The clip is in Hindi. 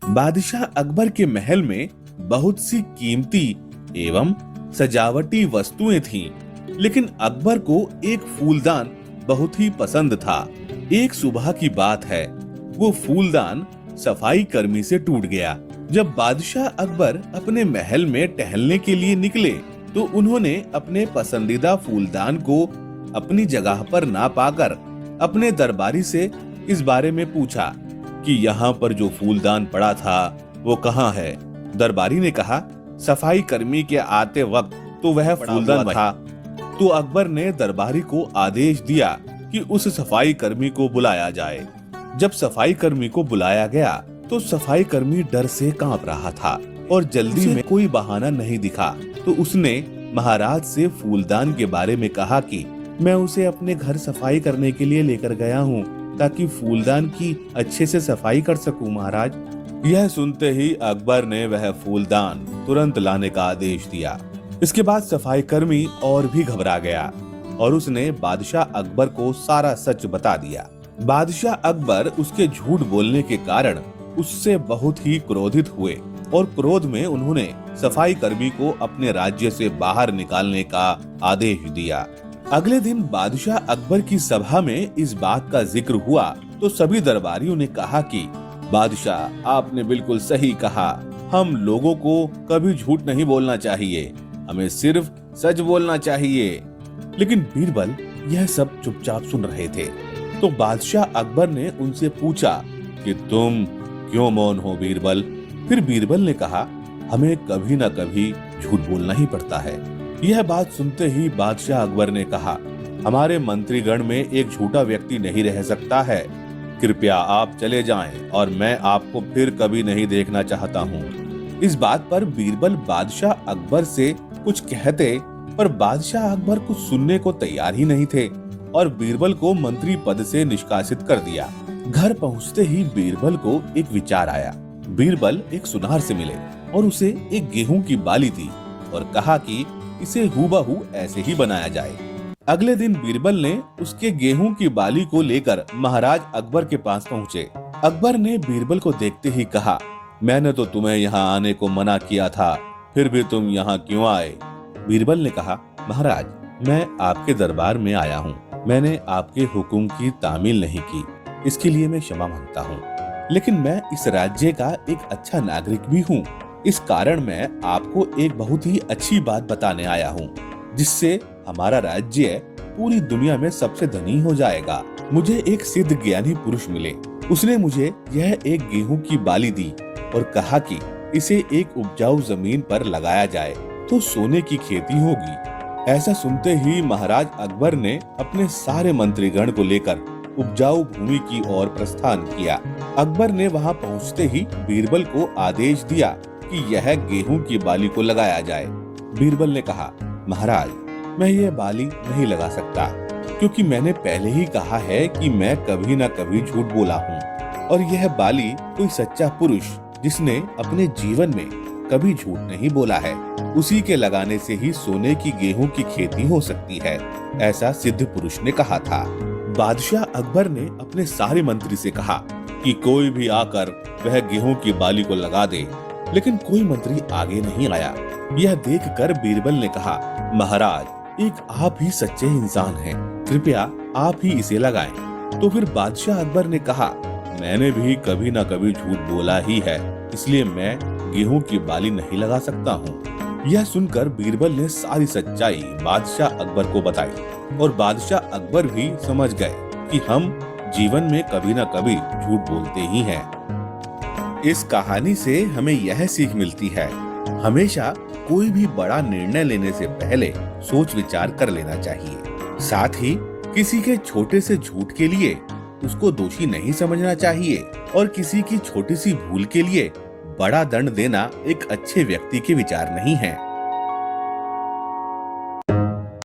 बादशाह अकबर के महल में बहुत सी कीमती एवं सजावटी वस्तुएं थीं, लेकिन अकबर को एक फूलदान बहुत ही पसंद था। एक सुबह की बात है, वो फूलदान सफाई कर्मी से टूट गया। जब बादशाह अकबर अपने महल में टहलने के लिए निकले, तो उन्होंने अपने पसंदीदा फूलदान को अपनी जगह पर ना पाकर अपने दरबारी से इस बारे में पूछा कि यहाँ पर जो फूलदान पड़ा था वो कहाँ है। दरबारी ने कहा, सफाई कर्मी के आते वक्त तो वह फूलदान था। तो अकबर ने दरबारी को आदेश दिया कि उस सफाई कर्मी को बुलाया जाए। जब सफाई कर्मी को बुलाया गया तो सफाई कर्मी डर से कांप रहा था और जल्दी में कोई बहाना नहीं दिखा। तो उसने महाराज से फूलदान के बारे में कहा कि मैं उसे अपने घर सफाई करने के लिए लेकर गया हूँ, ताकि फूलदान की अच्छे से सफाई कर सकूं महाराज। यह सुनते ही अकबर ने वह फूलदान तुरंत लाने का आदेश दिया। इसके बाद सफाई कर्मी और भी घबरा गया और उसने बादशाह अकबर को सारा सच बता दिया। बादशाह अकबर उसके झूठ बोलने के कारण उससे बहुत ही क्रोधित हुए और क्रोध में उन्होंने सफाई कर्मी को अपने राज्य से बाहर निकालने का आदेश दिया। अगले दिन बादशाह अकबर की सभा में इस बात का जिक्र हुआ तो सभी दरबारियों ने कहा कि बादशाह, आपने बिल्कुल सही कहा। हम लोगों को कभी झूठ नहीं बोलना चाहिए, हमें सिर्फ सच बोलना चाहिए। लेकिन बीरबल यह सब चुपचाप सुन रहे थे। तो बादशाह अकबर ने उनसे पूछा कि तुम क्यों मौन हो बीरबल? फिर बीरबल ने कहा, हमें कभी न कभी झूठ बोलना ही पड़ता है। यह बात सुनते ही बादशाह अकबर ने कहा, हमारे मंत्रीगण में एक झूठा व्यक्ति नहीं रह सकता है। कृपया आप चले जाएं और मैं आपको फिर कभी नहीं देखना चाहता हूँ। इस बात पर बीरबल बादशाह अकबर से कुछ कहते, पर बादशाह अकबर कुछ सुनने को तैयार ही नहीं थे और बीरबल को मंत्री पद से निष्कासित कर दिया। घर पहुँचते ही बीरबल को एक विचार आया। बीरबल एक सुनार से मिले और उसे एक गेहूं की बाली दी और कहा कि इसे हूबहू ऐसे ही बनाया जाए। अगले दिन बीरबल ने उसके गेहूं की बाली को लेकर महाराज अकबर के पास पहुँचे। अकबर ने बीरबल को देखते ही कहा, मैंने तो तुम्हें यहाँ आने को मना किया था, फिर भी तुम यहाँ क्यों आए? बीरबल ने कहा, महाराज, मैं आपके दरबार में आया हूँ। मैंने आपके हुक्म की तामील नहीं की, इसके लिए मैं क्षमा मांगता हूँ। लेकिन मैं इस राज्य का एक अच्छा नागरिक भी हूँ। इस कारण मैं आपको एक बहुत ही अच्छी बात बताने आया हूँ, जिससे हमारा राज्य पूरी दुनिया में सबसे धनी हो जाएगा। मुझे एक सिद्ध ज्ञानी पुरुष मिले, उसने मुझे यह एक गेहूं की बाली दी और कहा कि इसे एक उपजाऊ जमीन पर लगाया जाए तो सोने की खेती होगी। ऐसा सुनते ही महाराज अकबर ने अपने सारे मंत्रीगण को लेकर उपजाऊ भूमि की ओर प्रस्थान किया। अकबर ने वहां पहुंचते ही बीरबल को आदेश दिया कि यह गेहूं की बाली को लगाया जाए। बीरबल ने कहा, महाराज, मैं ये बाली नहीं लगा सकता, क्योंकि मैंने पहले ही कहा है कि मैं कभी न कभी झूठ बोला हूँ और यह बाली कोई सच्चा पुरुष जिसने अपने जीवन में कभी झूठ नहीं बोला है, उसी के लगाने से ही सोने की गेहूं की खेती हो सकती है, ऐसा सिद्ध पुरुष ने कहा था। बादशाह अकबर ने अपने सारे मंत्री से कहा कि कोई भी आकर वह गेहूं की बाली को लगा दे, लेकिन कोई मंत्री आगे नहीं आया। यह देखकर बीरबल ने कहा, महाराज, एक आप ही सच्चे इंसान हैं, कृपया आप ही इसे लगाएं। तो फिर बादशाह अकबर ने कहा, मैंने भी कभी न कभी झूठ बोला ही है, इसलिए मैं गेहूं की बाली नहीं लगा सकता हूँ। यह सुनकर बीरबल ने सारी सच्चाई बादशाह अकबर को बताई और बादशाह अकबर भी समझ गए कि हम जीवन में कभी न कभी झूठ बोलते ही हैं। इस कहानी से हमें यह सीख मिलती है, हमेशा कोई भी बड़ा निर्णय लेने से पहले सोच विचार कर लेना चाहिए। साथ ही किसी के छोटे से झूठ के लिए उसको दोषी नहीं समझना चाहिए और किसी की छोटी सी भूल के लिए बड़ा दंड देना एक अच्छे व्यक्ति के विचार नहीं है।